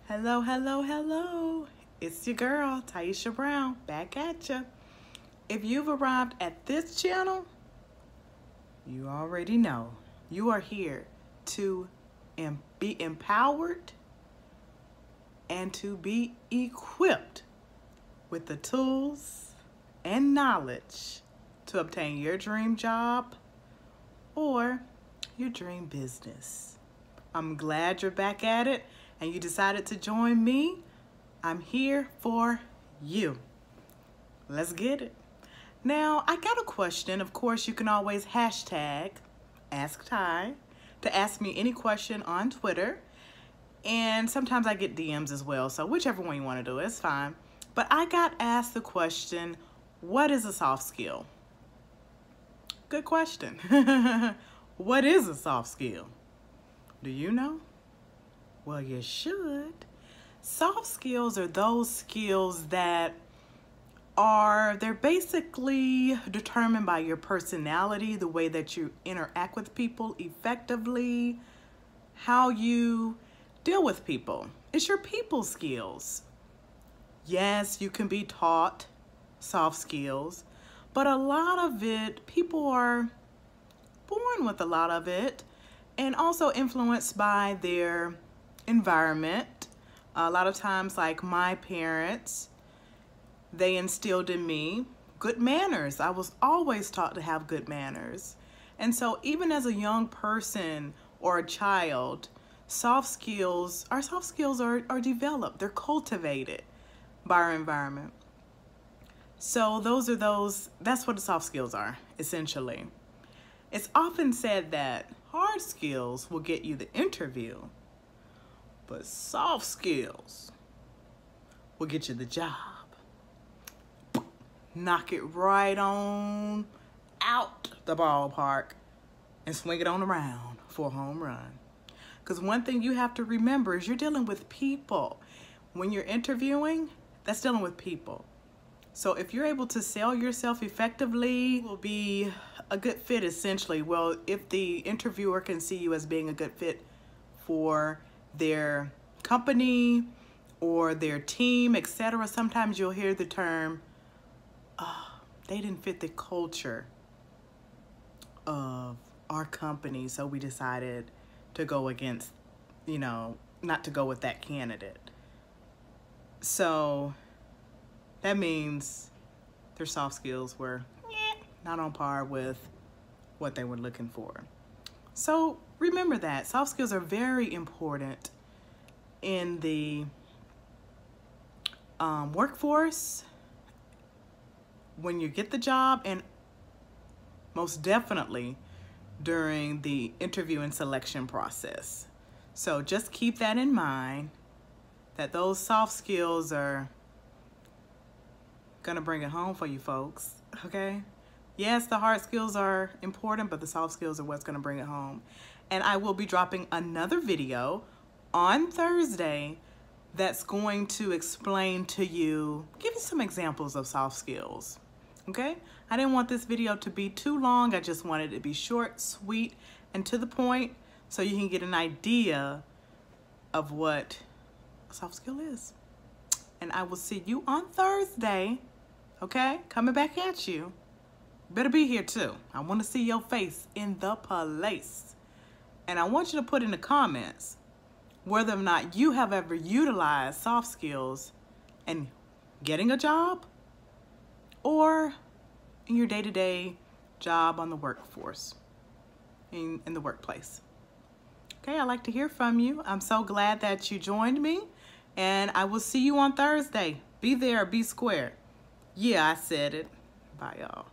Hello, hello, hello. It's your girl, Taisha Brown, back at ya. If you've arrived at this channel, you already know you are here to be empowered and to be equipped with the tools and knowledge to obtain your dream job or your dream business. I'm glad you're back at it and you decided to join me. I'm here for you. Let's get it. Now, I got a question. Of course, you can always hashtag AskTai to ask me any question on Twitter. And sometimes I get DMs as well. So whichever one you want to do, it's fine. But I got asked the question, what is a soft skill? Good question. What is a soft skill? Do you know? Well, you should. Soft skills are those skills that they're basically determined by your personality, the way that you interact with people effectively, how you deal with people. It's your people skills. Yes, you can be taught soft skills, but a lot of it, people are born with a lot of it and also influenced by their environment. A lot of times, like my parents, they instilled in me good manners. I was always taught to have good manners. And so even as a young person or a child, our soft skills are developed. They're cultivated by our environment. So that's what the soft skills are, essentially. It's often said that hard skills will get you the interview, but soft skills will get you the job. Knock it right on out the ballpark and swing it on around for a home run. Because one thing you have to remember is you're dealing with people. When you're interviewing, that's dealing with people. So if you're able to sell yourself effectively, will be a good fit essentially. Well, if the interviewer can see you as being a good fit for their company or their team, etc. Sometimes you'll hear the term, they didn't fit the culture of our company, so we decided to go against, not to go with that candidate. So that means their soft skills were not on par with what they were looking for. So remember that soft skills are very important in the workforce, when you get the job, and most definitely during the interview and selection process. So just keep that in mind, that those soft skills are gonna bring it home for you folks, okay? Yes, the hard skills are important, but the soft skills are what's gonna bring it home. And I will be dropping another video on Thursday that's going to explain to you, give you some examples of soft skills, okay? I didn't want this video to be too long. I just wanted it to be short, sweet, and to the point so you can get an idea of what a soft skill is. And I will see you on Thursday, okay? Coming back at you. Better be here too. I want to see your face in the place. And I want you to put in the comments whether or not you have ever utilized soft skills in getting a job or in your day-to-day job on the workforce, in the workplace. Okay, I'd like to hear from you. I'm so glad that you joined me, and I will see you on Thursday. Be there, be square. Yeah, I said it. Bye, y'all.